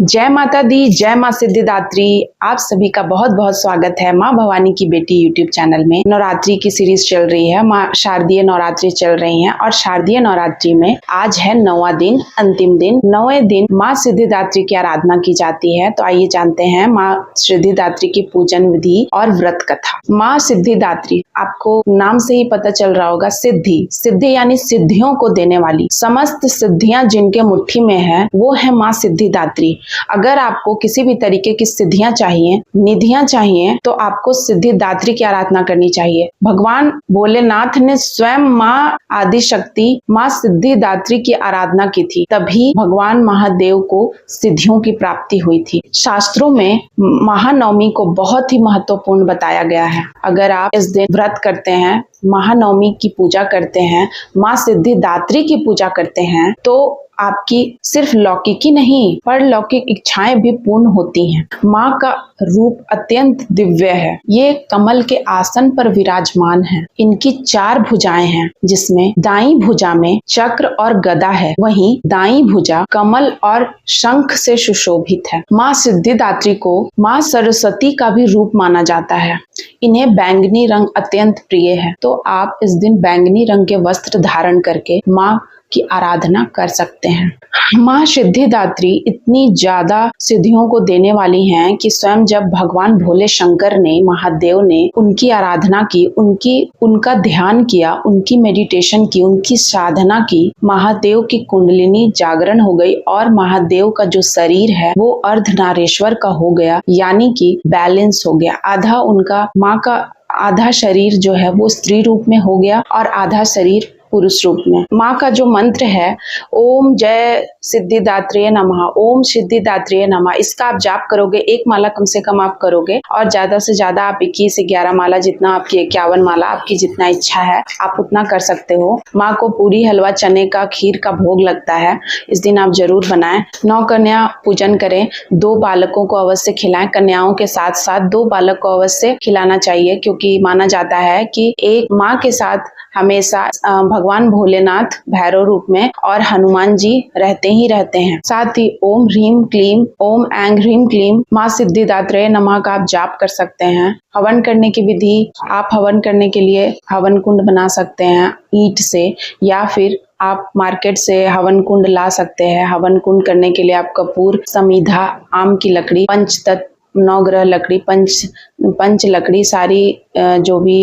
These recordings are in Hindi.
जय माता दी, जय माँ सिद्धिदात्री। आप सभी का बहुत बहुत स्वागत है माँ भवानी की बेटी यूट्यूब चैनल में। नवरात्रि की सीरीज चल रही है, माँ शारदीय नवरात्रि चल रही हैं और शारदीय नवरात्रि में आज है 9वां दिन, अंतिम दिन। 9वें दिन माँ सिद्धिदात्री की आराधना की जाती है। तो आइए जानते हैं माँ सिद्धिदात्री की पूजन विधि और व्रत कथा। माँ सिद्धिदात्री, आपको नाम से ही पता चल रहा होगा, सिद्धि सिद्धि यानी सिद्धियों को देने वाली। समस्त सिद्धियां जिनके मुट्ठी में है वो है माँ सिद्धिदात्री। अगर आपको किसी भी तरीके की सिद्धियां चाहिए, निधियां चाहिए, तो आपको सिद्धिदात्री की आराधना करनी चाहिए। भगवान भोलेनाथ ने स्वयं माँ आदिशक्ति माँ सिद्धिदात्री की आराधना की थी, तभी भगवान महादेव को सिद्धियों की प्राप्ति हुई थी। शास्त्रों में महानवमी को बहुत ही महत्वपूर्ण बताया गया है। अगर आप इस दिन व्रत करते हैं, महानवमी की पूजा करते हैं, माँ सिद्धिदात्री की पूजा करते हैं, तो आपकी सिर्फ लौकिकी नहीं परलौकिक इच्छाएं भी पूर्ण होती हैं। माँ का रूप अत्यंत दिव्य है। ये कमल के आसन पर विराजमान है। इनकी 4 भुजाएं हैं, जिसमें दाईं भुजा में चक्र और गदा है, वहीं दाईं भुजा कमल और शंख से सुशोभित है। माँ सिद्धिदात्री को माँ सरस्वती का भी रूप माना जाता है। इन्हें बैंगनी रंग अत्यंत प्रिय है, तो आप इस दिन बैंगनी रंग के वस्त्र धारण करके माँ की आराधना कर सकते हैं। माँ सिद्धिदात्री इतनी ज्यादा सिद्धियों को देने वाली हैं कि स्वयं जब भगवान भोले शंकर ने, महादेव ने उनकी आराधना की, उनका ध्यान किया, उनकी मेडिटेशन की, उनकी साधना की, महादेव की कुंडलिनी जागरण हो गई और महादेव का जो शरीर है वो अर्धनारीश्वर का हो गया, यानी कि बैलेंस हो गया। आधा उनका, माँ का आधा शरीर जो है वो स्त्री रूप में हो गया और आधा शरीर पुरुष रूप में। माँ का जो मंत्र है, ओम जय सिद्धिदात्री नमः, ओम सिद्धिदात्री नमः, इसका आप जाप करोगे, 1 माला कम से कम आप करोगे और ज्यादा से ज्यादा आप 21 से 11 माला, जितना आपकी 51 माला, आपकी जितना इच्छा है आप उतना कर सकते हो। माँ को पूरी, हलवा, चने का, खीर का भोग लगता है, इस दिन आप जरूर बनाएं। 9 कन्या पूजन करें, 2 बालकों को अवश्य खिलाएं। कन्याओं के साथ साथ 2 बालक को अवश्य खिलाना चाहिए, क्योंकि माना जाता है कि एक माँ के साथ हमेशा भगवान भोलेनाथ भैरव रूप में और हनुमान जी रहते ही रहते हैं। साथ ही ओम ह्रीम क्लीम, ओम ऐं ह्रीम क्लीम माँ सिद्धिदात्री नमः का आप जाप कर सकते हैं। हवन करने की विधि, आप हवन करने के लिए हवन कुंड बना सकते हैं ईंट से, या फिर आप मार्केट से हवन कुंड ला सकते हैं। हवन कुंड करने के लिए आप कपूर, समीधा, आम की लकड़ी, पंचतत्व, 9 ग्रह लकड़ी, पंच लकड़ी, सारी जो भी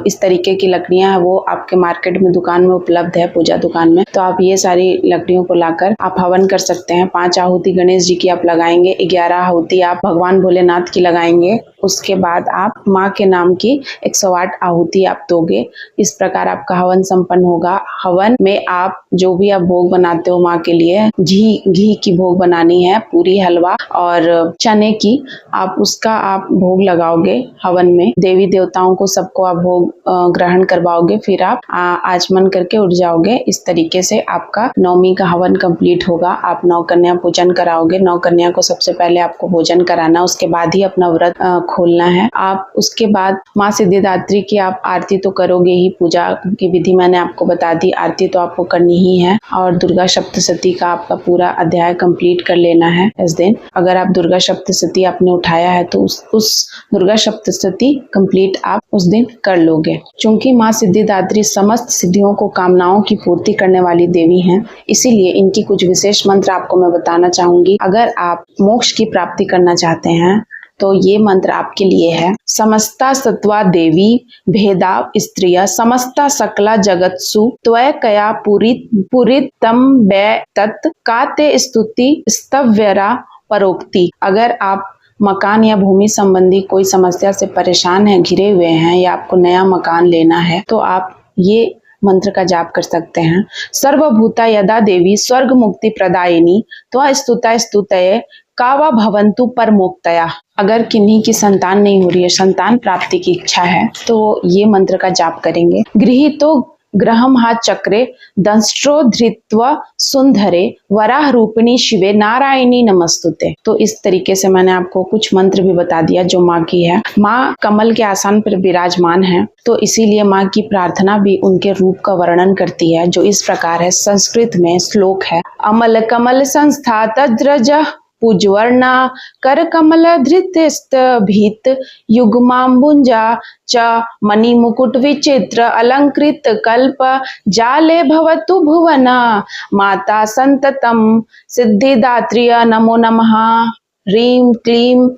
इस तरीके की लकड़ियां हैं वो आपके मार्केट में, दुकान में उपलब्ध है, पूजा दुकान में। तो आप ये सारी लकड़ियों को लाकर आप हवन कर सकते हैं। 5 आहुति गणेश जी की आप लगाएंगे, 11 आहुति आप भगवान भोलेनाथ की लगाएंगे। उसके बाद आप माँ के नाम की 108 आहुति आप दोगे। इस प्रकार आपका हवन संपन्न होगा। हवन में आप जो भी आप भोग बनाते हो माँ के लिए, घी की भोग बनानी है, पूरी, हलवा और चने की, आप उसका आप भोग लगाओगे हवन में। देवी देवताओं को सबको आप भोग ग्रहण करवाओगे, फिर आप आचमन करके उठ जाओगे। इस तरीके से आपका 9वीं का हवन कंप्लीट होगा। आप 9 कन्या पूजन कराओगे। 9 कन्या को सबसे पहले आपको भोजन कराना, उसके बाद ही अपना व्रत खोलना है। आप उसके बाद माँ सिद्धिदात्री की आप आरती तो करोगे ही। पूजा की विधि मैंने आपको बता दी, आरती तो आपको करनी ही है और दुर्गा सप्तशती का आपका पूरा अध्याय कंप्लीट कर लेना है इस दिन। अगर आप दुर्गा सप्तशती आपने उठाया है तो उस दुर्गा सप्तशती कंप्लीट आप उस दिन कर लोगे। चूंकि माँ सिद्धिदात्री समस्त सिद्धियों को, कामनाओं की पूर्ति करने वाली देवी हैं, इसीलिए इनकी कुछ विशेष मंत्र आपको मैं बताना चाहूंगी। अगर आप मोक्ष की प्राप्ति करना चाहते हैं तो ये मंत्र आपके लिए है। समस्ता सत्वा देवी भेदा स्त्रिया समस्ता सकला जगत्सु त्वय कया पूरितम वे तत् काते स्तुति स्तव्यरा परोक्ति। अगर आप मकान या भूमि संबंधी कोई समस्या से परेशान हैं, घिरे हुए हैं, या आपको नया मकान लेना है, तो आप ये मंत्र का जाप कर सकते हैं। सर्वभूता यदा देवी स्वर्ग मुक्ति प्रदायिनी त्वा स्तुता स्तुतये कावा भवंतु परमोक्तया। अगर किन्हीं की संतान नहीं हो रही है, संतान प्राप्ति की इच्छा है, तो ये मंत्र का जाप करेंगे। गृहीतो ग्रहम हा चक्रे दंष्ट्रो धृत्वा सुंदरे वराह रूपिणी शिवे नारायणी नमस्तुते। तो इस तरीके से मैंने आपको कुछ मंत्र भी बता दिया जो माँ की है। माँ कमल के आसन पर विराजमान है, तो इसीलिए माँ की प्रार्थना भी उनके रूप का वर्णन करती है, जो इस प्रकार है। संस्कृत में श्लोक है, अमल कमल संस्था तज्रज पूजवर्णा करकमलधृतस्तभीत युग्माम्बुजा च मणिमुकुट विचित्र अलंकृत कल्प जाले भवतु भुवना माता संततम सिद्धिदात्रिय नमो नमः। ह्रीं क्लीं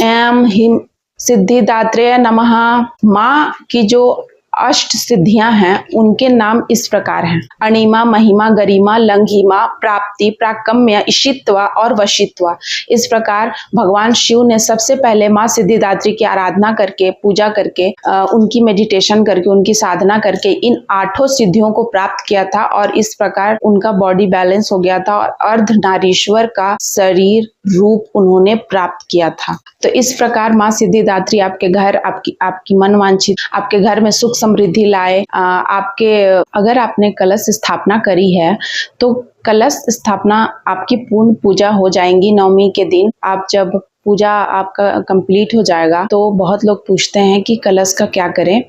ऐं ह्रीं सिद्धिदात्रेय नमः। माँ की जो अष्ट सिद्धियां हैं उनके नाम इस प्रकार हैं: अणिमा, महिमा, गरिमा, लंघिमा, प्राप्ति, प्राकम्य, इशित्वा और वशित्वा। इस प्रकार भगवान शिव ने सबसे पहले माँ सिद्धिदात्री की आराधना करके, पूजा करके, उनकी मेडिटेशन करके, उनकी साधना करके इन 8 सिद्धियों को प्राप्त किया था और इस प्रकार उनका बॉडी बैलेंस हो गया था और अर्धनारीश्वर का शरीर रूप उन्होंने प्राप्त किया था। तो इस प्रकार माँ सिद्धिदात्री आपके घर, आपकी मन वांछित, आपके घर में सुख समृद्धि लाए। अगर आपने कलश स्थापना करी है तो कलश स्थापना आपकी पूर्ण पूजा हो जाएंगी। नवमी के दिन आप जब पूजा आपका कंप्लीट हो जाएगा तो बहुत लोग पूछते हैं कि कलश का क्या करें।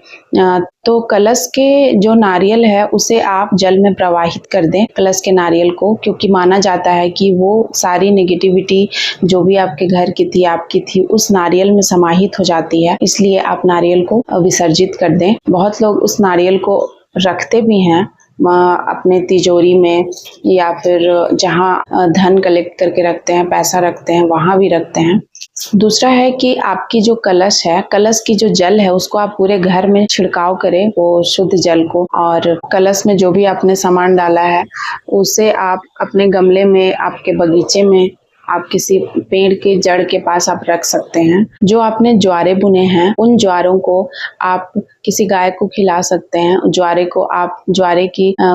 तो कलश के जो नारियल है उसे आप जल में प्रवाहित कर दें, कलश के नारियल को, क्योंकि माना जाता है कि वो सारी नेगेटिविटी जो भी आपके घर की थी, आपकी थी, उस नारियल में समाहित हो जाती है। इसलिए आप नारियल को विसर्जित कर दें। बहुत लोग उस नारियल को रखते भी हैं अपने तिजोरी में या फिर जहाँ धन कलेक्ट करके रखते हैं, पैसा रखते हैं, वहाँ भी रखते हैं। दूसरा है कि आपकी जो कलश है, कलश की जो जल है उसको आप पूरे घर में छिड़काव करें, वो शुद्ध जल को, और कलश में जो भी आपने सामान डाला है उसे आप अपने गमले में, आपके बगीचे में, आप किसी पेड़ के जड़ के पास आप रख सकते हैं। जो आपने ज्वारे बुने हैं उन ज्वारों को आप किसी गाय को खिला सकते हैं।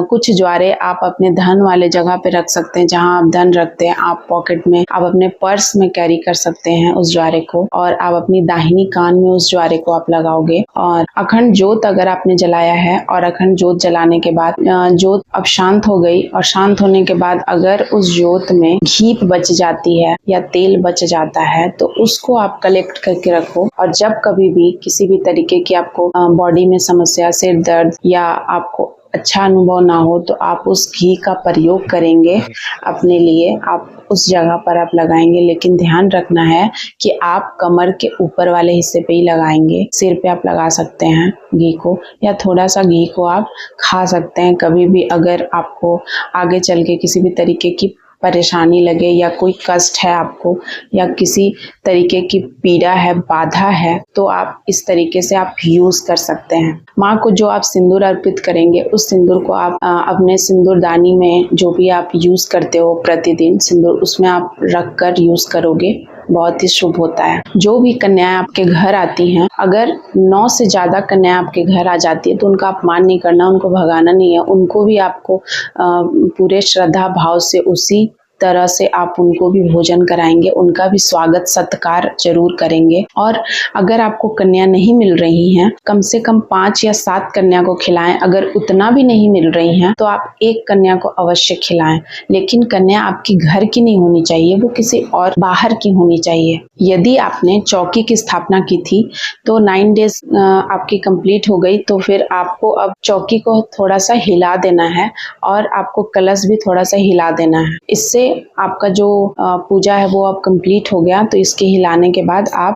कुछ ज्वारे आप अपने धन वाले जगह पे रख सकते हैं, जहां आप धन रखते हैं। आप पॉकेट में, आप अपने पर्स में कैरी कर सकते हैं उस ज्वारे को, और आप अपनी दाहिनी कान में उस ज्वारे को आप लगाओगे। और अखंड ज्योत अगर आपने जलाया है और अखंड ज्योत जलाने के बाद ज्योत अब शांत हो गई, और शांत होने के बाद अगर उस ज्योत में घी बच जाती है या तेल बच जाता है तो उसको आप कलेक्ट करके रखो। और जब कभी भी किसी भी तरीके की आपको बॉडी में समस्या, सिर दर्द या आपको अच्छा अनुभव ना हो तो आप उस घी का प्रयोग करेंगे अपने लिए, आप उस जगह पर आप लगाएंगे। लेकिन ध्यान रखना है कि आप कमर के ऊपर वाले हिस्से पे ही लगाएंगे। सिर पे आप लगा सकते हैं घी को, या थोड़ा सा घी को आप खा सकते हैं। कभी भी अगर आपको आगे चल के किसी भी तरीके की परेशानी लगे या कोई कष्ट है आपको या किसी तरीके की पीड़ा है, बाधा है, तो आप इस तरीके से आप यूज कर सकते हैं। माँ को जो आप सिंदूर अर्पित करेंगे उस सिंदूर को आप अपने सिंदूरदानी में, जो भी आप यूज करते हो प्रतिदिन सिंदूर, उसमें आप रख कर यूज करोगे, बहुत ही शुभ होता है। जो भी कन्याएं आपके घर आती हैं, अगर 9 से ज्यादा कन्याएं आपके घर आ जाती है तो उनका अपमान नहीं करना, उनको भगाना नहीं है। उनको भी आपको पूरे श्रद्धा भाव से उसी तरह से आप उनको भी भोजन कराएंगे, उनका भी स्वागत सत्कार जरूर करेंगे। और अगर आपको कन्या नहीं मिल रही हैं, कम से कम 5 या 7 कन्या को खिलाएं। अगर उतना भी नहीं मिल रही हैं तो आप 1 कन्या को अवश्य खिलाएं। लेकिन कन्या आपकी घर की नहीं होनी चाहिए, वो किसी और बाहर की होनी चाहिए। यदि आपने चौकी की स्थापना की थी तो 9 डेज आपकी कंप्लीट हो गई, तो फिर आपको अब चौकी को थोड़ा सा हिला देना है और आपको कलश भी थोड़ा सा हिला देना है। इससे आपका जो पूजा है वो अब कंप्लीट हो गया। तो इसके हिलाने के बाद आप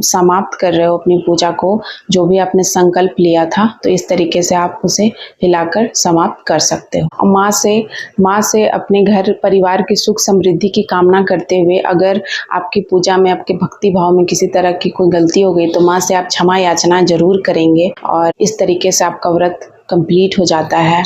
समाप्त कर रहे हो अपनी पूजा को, जो भी आपने संकल्प लिया था। तो इस तरीके से आप उसे हिलाकर समाप्त कर सकते हो। और माँ से अपने घर परिवार की सुख समृद्धि की कामना करते हुए, अगर आपकी पूजा में, आपके भक्ति भाव में किसी तरह की कोई गलती हो गई तो माँ से आप क्षमा याचना जरूर करेंगे और इस तरीके से आपका व्रत कंप्लीट हो जाता है।